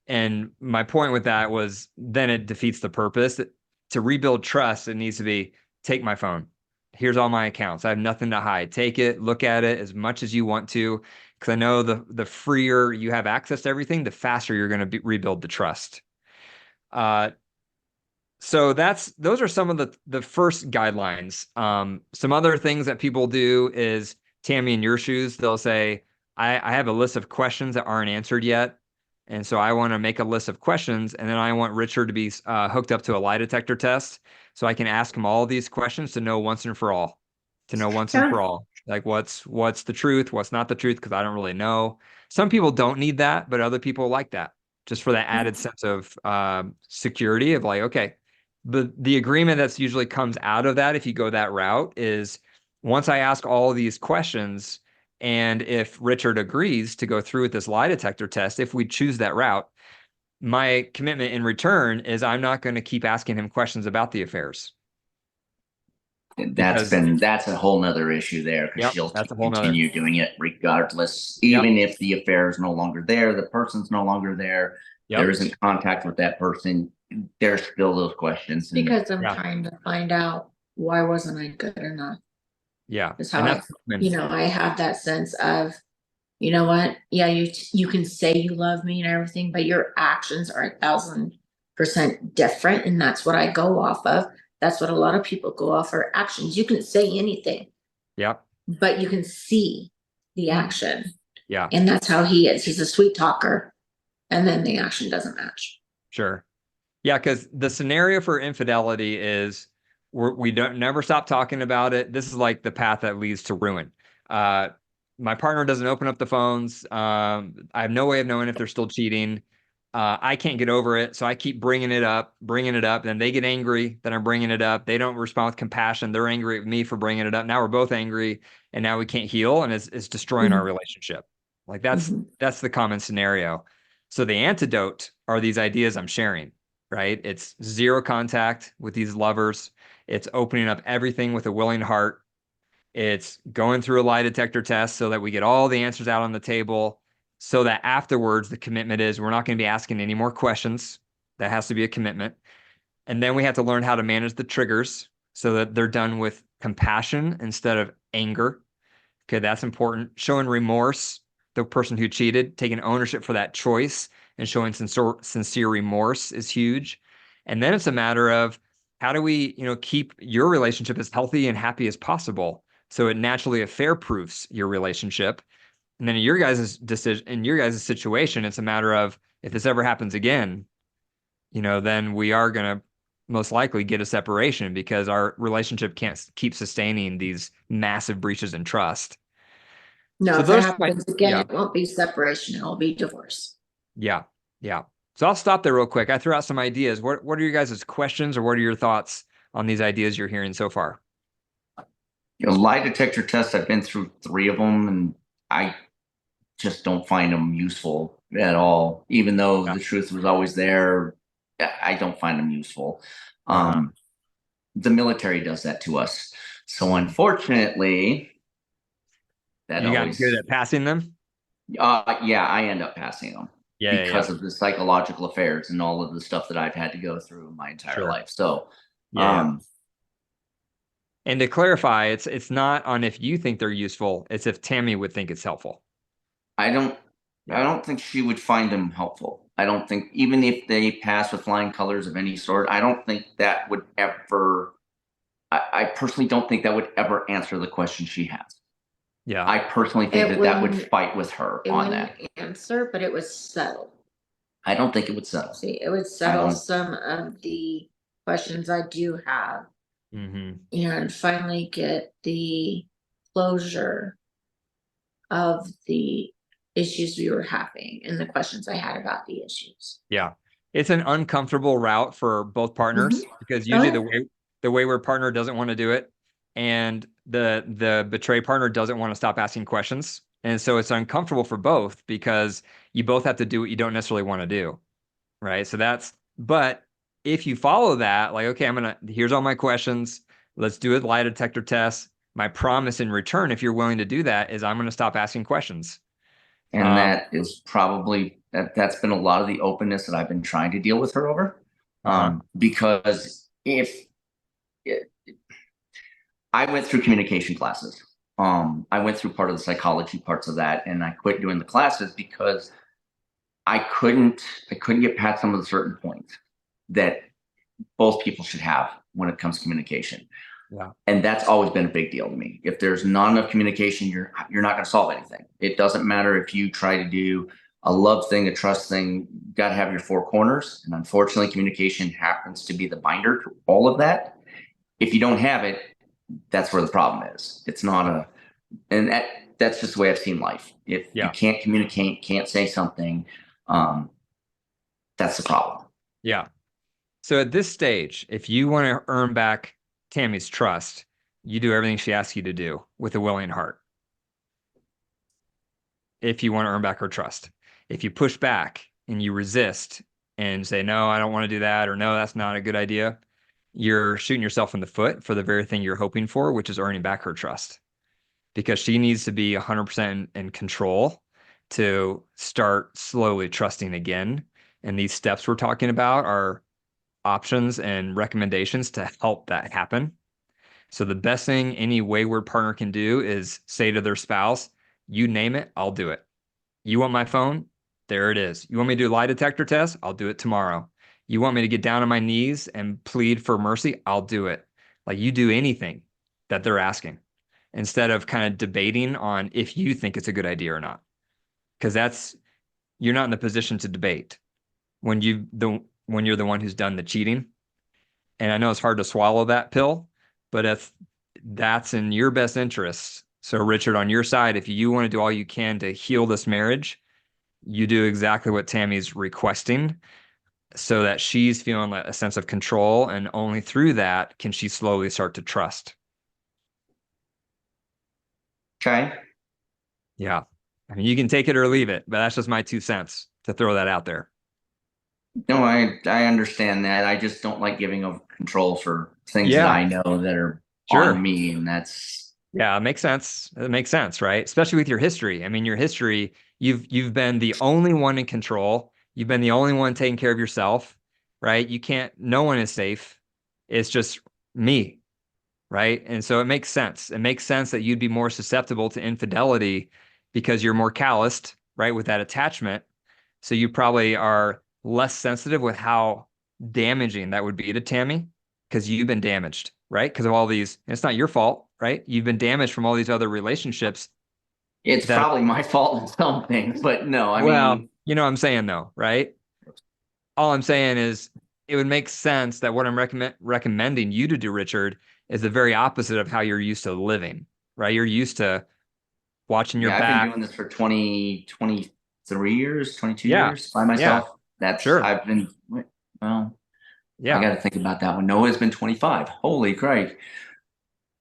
And my point with that was then it defeats the purpose. To rebuild trust, it needs to be, take my phone. Here's all my accounts. I have nothing to hide. Take it, look at it as much as you want to, because I know the freer you have access to everything, the faster you're going to rebuild the trust. So those are some of the first guidelines. Some other things that people do is, Tammy, in your shoes, they'll say, I have a list of questions that aren't answered yet. And so I want to make a list of questions, and then I want Richard to be hooked up to a lie detector test so I can ask him all these questions to know once and for all. Like what's the truth, what's not the truth, because I don't really know. Some people don't need that, but other people like that, just for that added sense of security of like, okay. The agreement that's usually comes out of that, if you go that route, is once I ask all these questions, and if Richard agrees to go through with this lie detector test, if we choose that route, my commitment in return is I'm not going to keep asking him questions about the affairs. That's a whole nother issue there, because she'll continue doing it regardless, even if the affair is no longer there, the person's no longer there, there isn't contact with that person. There's still those questions. Because I'm trying to find out, why wasn't I good enough? Yeah. Is how I have that sense of, you know what? Yeah, you can say you love me and everything, but your actions are 1,000% different. And that's what I go off of. That's what a lot of people go off, are actions. You can say anything. Yep. But you can see the action. Yeah. And that's how he is. He's a sweet talker. And then the action doesn't match. Sure. Yeah, because the scenario for infidelity is we don't never stop talking about it. This is like the path that leads to ruin. My partner doesn't open up the phones. I have no way of knowing if they're still cheating. I can't get over it, so I keep bringing it up. Then they get angry that I'm bringing it up. They don't respond with compassion. They're angry at me for bringing it up. Now we're both angry, and now we can't heal, and it's destroying our relationship. Like that's the common scenario. So the antidote are these ideas I'm sharing. Right? It's zero contact with these lovers. It's opening up everything with a willing heart. It's going through a lie detector test so that we get all the answers out on the table, so that afterwards the commitment is we're not going to be asking any more questions. That has to be a commitment. And then we have to learn how to manage the triggers so that they're done with compassion instead of anger. Okay, that's important. Showing remorse, the person who cheated, taking ownership for that choice and showing sincere remorse is huge. And then it's a matter of, how do we, keep your relationship as healthy and happy as possible, so it naturally affair-proofs your relationship. And then in your guys' decision, in your guys' situation, it's a matter of, if this ever happens again, then we are going to most likely get a separation, because our relationship can't keep sustaining these massive breaches in trust. No, so if that happens again, it won't be separation, it'll be divorce. Yeah. So I'll stop there real quick. I threw out some ideas. What are your guys' questions, or what are your thoughts on these ideas you're hearing so far? Lie detector tests, I've been through 3 of them, and I just don't find them useful at all. Even though the truth was always there, I don't find them useful. The military does that to us. So unfortunately, you got good at passing them? Yeah, I end up passing them. Yeah. because of the psychological affairs and all of the stuff that I've had to go through in my entire Sure. life. So, Yeah. And to clarify, it's not on if you think they're useful, it's if Tammy would think it's helpful. I don't I Yeah. don't think she would find them helpful. I don't think, even if they pass with flying colors of any sort, I don't think that would ever, I personally don't think that would ever answer the question she has. Yeah. I personally think It that that would wouldn't, fight with her it on wouldn't that. answer, but it was settled. I don't think it would settle. See, it would I settle don't, some of the questions I do have Mm-hmm. and finally get the closure of the issues we were having and the questions I had about the issues. Yeah. It's an uncomfortable route for both partners because Oh, usually yeah. the wayward partner doesn't want to do it, and the betrayed partner doesn't want to stop asking questions. And so it's uncomfortable for both because you both have to do what you don't necessarily want to do. Right. But if you follow that, like, okay, here's all my questions. Let's do a lie detector test. My promise in return, if you're willing to do that, is I'm going to stop asking questions. and that is probably, that's been a lot of the openness that I've been trying to deal with her over. Uh-huh. Because if it, I went through communication classes, I went through part of the psychology parts of that, and I quit doing the classes because I couldn't get past some of the certain points that both people should have when it comes to communication. Yeah. And that's always been a big deal to me. If there's not enough communication, you're not going to solve anything. It doesn't matter if you try to do a love thing, a trust thing. You got to have your four corners, and unfortunately, communication happens to be the binder to all of that. If you don't have it, that's where the problem is. It's not a, and that's just the way I've seen life. If you Yeah. can't communicate, can't say something, um, that's the problem. Yeah. So at this stage, if you want to earn back Tammy's trust, you do everything she asks you to do with a willing heart. If you want to earn back her trust, if you push back and you resist and say, no, I don't want to do that, or no, that's not a good idea, you're shooting yourself in the foot for the very thing you're hoping for, which is earning back her trust, because she needs to be 100% in control to start slowly trusting again. And these steps we're talking about are options and recommendations to help that happen. So the best thing any wayward partner can do is say to their spouse, you name it, I'll do it. You want my phone? There it is. You want me to do a lie detector test? I'll do it tomorrow. You want me to get down on my knees and plead for mercy? I'll do it. Like, you do anything that they're asking instead of kind of debating on if you think it's a good idea or not. Because you're not in the position to debate when you're the one who's done the cheating. And I know it's hard to swallow that pill, but if that's in your best interest, so Richard, on your side, if you want to do all you can to heal this marriage, you do exactly what Tammy's requesting so that she's feeling a sense of control. And only through that can she slowly start to trust. Okay. Yeah. I mean, you can take it or leave it, but that's just my 2 cents to throw that out there. No, I understand that. I just don't like giving over control for things that Yeah, I know that are on sure. me, and that's, Yeah, it makes sense. It makes sense, right? Especially with your history. I mean, your history, you've been the only one in control. You've been the only one taking care of yourself, right? No one is safe. It's just me, right? And so it makes sense. It makes sense that you'd be more susceptible to infidelity because you're more calloused, right, with that attachment. So you probably are less sensitive with how damaging that would be to Tammy because you've been damaged, right? Because of all these, it's not your fault, right? You've been damaged from all these other relationships it's that, probably my fault in some things, but no, I well, mean, you know what I'm saying though, right? All I'm saying is it would make sense that what I'm recommending you to do, Richard, is the very opposite of how you're used to living, right? You're used to watching your yeah, I've been back. doing this for 23 years, 22 Yeah. years by Yeah. myself. Sure. I've been, well, I Yeah. got to think about that one. Noah's been 25. Holy crap.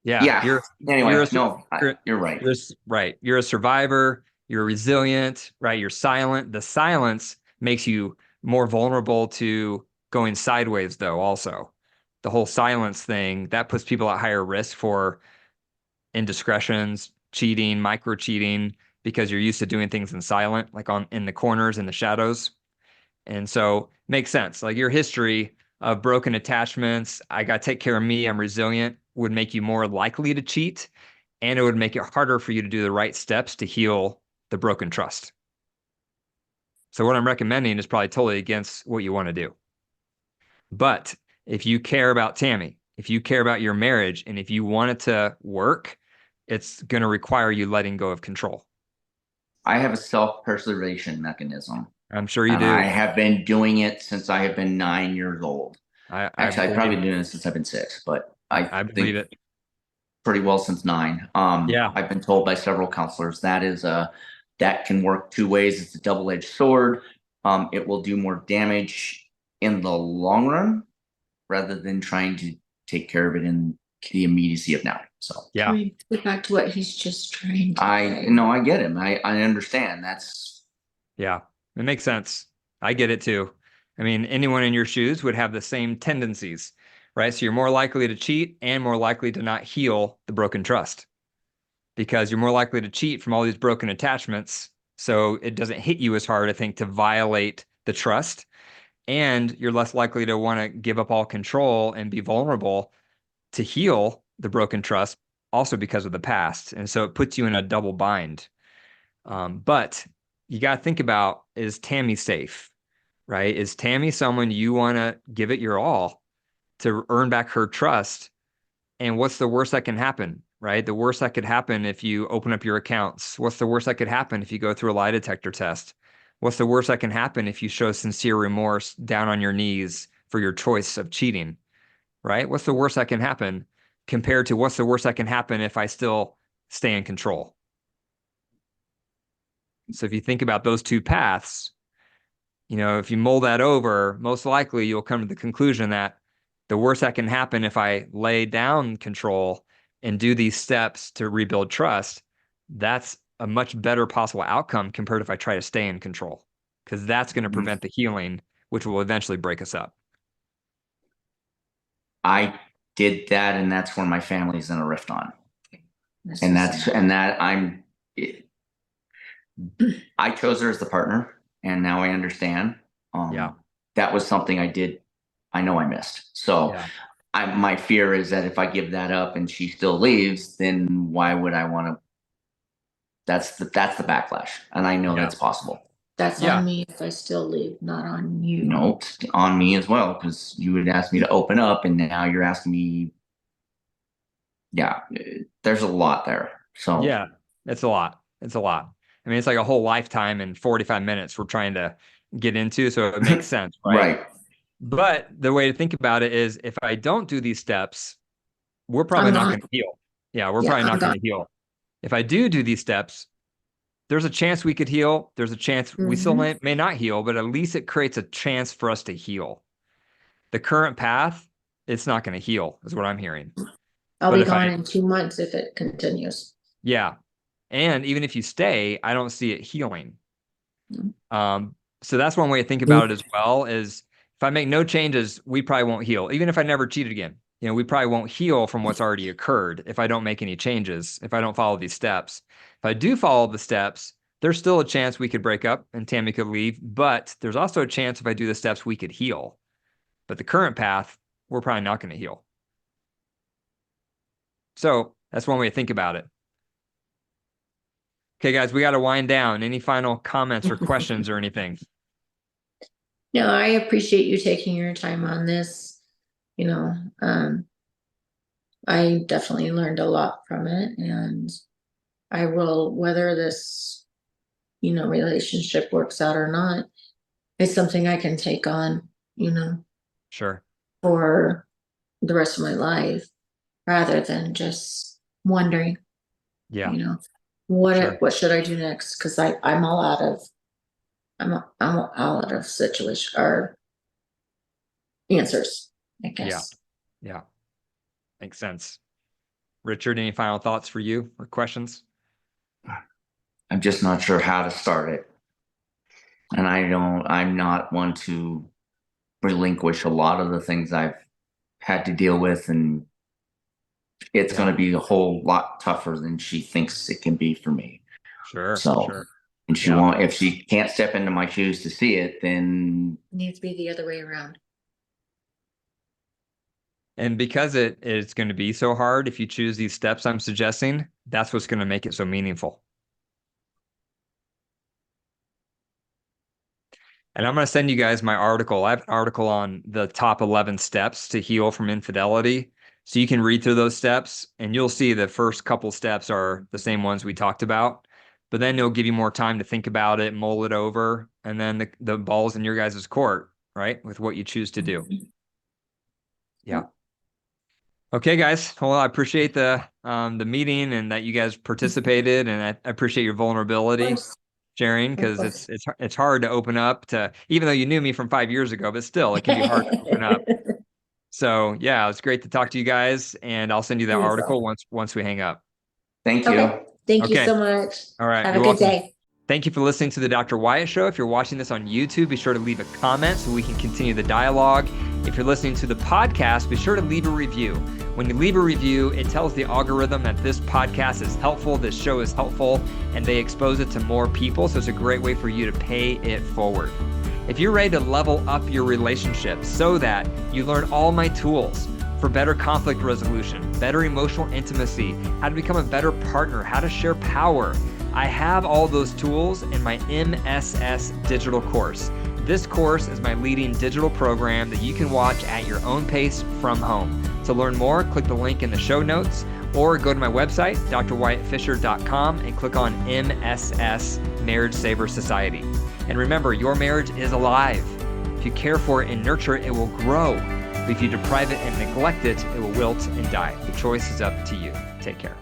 Yeah. Yeah. You're Anyway, a, no, you're right. right. You're a survivor. You're resilient, right? You're silent. The silence makes you more vulnerable to going sideways, though, also. The whole silence thing, that puts people at higher risk for indiscretions, cheating, micro cheating, because you're used to doing things in silent, like in the corners, in the shadows. And so makes sense. Like your history of broken attachments, I got to take care of me, I'm resilient, would make you more likely to cheat. And it would make it harder for you to do the right steps to heal the broken trust. So what I'm recommending is probably totally against what you want to do. But if you care about Tammy, if you care about your marriage, and if you want it to work, it's going to require you letting go of control. I have a self-preservation mechanism, I'm sure you and do. I have been doing it since I have been 9 years old. I Actually, I've probably believe been it. doing it since I've been 6, but I I believe think it. pretty well since 9. Yeah. I've been told by several counselors that can work two ways. It's a double-edged sword. It will do more damage in the long run rather than trying to take care of it in the immediacy of now. So Yeah. Can we get back to what he's just trying to I say? no, I get him. I understand. Yeah. It makes sense. I get it too. I mean, anyone in your shoes would have the same tendencies, right? So you're more likely to cheat and more likely to not heal the broken trust because you're more likely to cheat from all these broken attachments. So it doesn't hit you as hard, I think, to violate the trust. And you're less likely to want to give up all control and be vulnerable to heal the broken trust, also because of the past. And so it puts you in a double bind. But you got to think about, is Tammy safe, right? Is Tammy someone you want to give it your all to earn back her trust? And what's the worst that can happen, right? The worst that could happen if you open up your accounts. What's the worst that could happen if you go through a lie detector test? What's the worst that can happen if you show sincere remorse down on your knees for your choice of cheating, right? What's the worst that can happen compared to what's the worst that can happen if I still stay in control? So if you think about those two paths, if you mull that over, most likely you'll come to the conclusion that the worst that can happen if I lay down control and do these steps to rebuild trust, that's a much better possible outcome compared if I try to stay in control, because that's going to prevent the healing, which will eventually break us up. I did that, and that's where my family's in a rift on. I chose her as the partner, and now I understand. Yeah. That was something I did. I know I missed. So Yeah. my fear is that if I give that up and she still leaves, then why would I want to? That's the backlash, and I know Yeah. that's possible. That's Yeah. on me if I still leave, not on you. No, it's on me as well, because you would ask me to open up, and now you're asking me. Yeah, there's a lot there. So Yeah, it's a lot. It's a lot. I mean, it's like a whole lifetime in 45 minutes we're trying to get into, so it makes sense, right? right. But the way to think about it is if I don't do these steps, we're probably I'm not not. going to heal. Yeah, we're Yeah, probably I'm not going done. to heal. If I do these steps, there's a chance we could heal. There's a chance we still may not heal, but at least it creates a chance for us to heal. The current path, it's not going to heal, is what I'm hearing. I'll But be if I, gone in 2 months if it continues. yeah. And even if you stay, I don't see it healing. So that's one way to think about it as well, is if I make no changes, we probably won't heal. Even if I never cheated again, we probably won't heal from what's already occurred if I don't make any changes, if I don't follow these steps. If I do follow the steps, there's still a chance we could break up and Tammy could leave, but there's also a chance if I do the steps, we could heal. But the current path, we're probably not going to heal. So that's one way to think about it. Okay, guys, we got to wind down. Any final comments or questions or anything? No, I appreciate you taking your time on this. I definitely learned a lot from it, and I will, whether this, relationship works out or not, it's something I can take on, Sure. for the rest of my life, rather than just wondering, Yeah. what should I do next? Because I'm all out of situation or answers, I guess. Yeah. Makes sense. Richard, any final thoughts for you or questions? I'm just not sure how to start it. And I'm not one to relinquish a lot of the things I've had to deal with. And it's going to be a whole lot tougher than she thinks it can be for me. Sure. So, Sure. and Yeah. if she can't step into my shoes to see it, then Needs to be the other way around. And because it's going to be so hard, if you choose these steps I'm suggesting, that's what's going to make it so meaningful. And I'm going to send you guys my article. I have an article on the top 11 steps to heal from infidelity. So you can read through those steps and you'll see the first couple steps are the same ones we talked about. But then it'll give you more time to think about it, mull it over, and then the ball's in your guys' court, right? With what you choose to do. Yeah. Okay, guys. Well, I appreciate the meeting and that you guys participated, and I appreciate your vulnerability sharing, because it's hard to open up to, even though you knew me from 5 years ago, but still it can be hard to open up. So yeah, it's great to talk to you guys, and I'll send you that article once we hang up. thank you. Okay. Thank you Okay. so much. All right. Have You're a good welcome. day. Thank you for listening to the Dr. Wyatt Show. If you're watching this on YouTube, be sure to leave a comment so we can continue the dialogue. If you're listening to the podcast, be sure to leave a review. When you leave a review, it tells the algorithm that this podcast is helpful, this show is helpful, and they expose it to more people. So it's a great way for you to pay it forward. If you're ready to level up your relationship so that you learn all my tools for better conflict resolution, better emotional intimacy, how to become a better partner, how to share power, I have all those tools in my MSS digital course. This course is my leading digital program that you can watch at your own pace from home. To learn more, click the link in the show notes or go to my website, drwyattfisher.com, and click on MSS Marriage Saver Society. And remember, your marriage is alive. If you care for it and nurture it, it will grow. But if you deprive it and neglect it, it will wilt and die. The choice is up to you. Take care.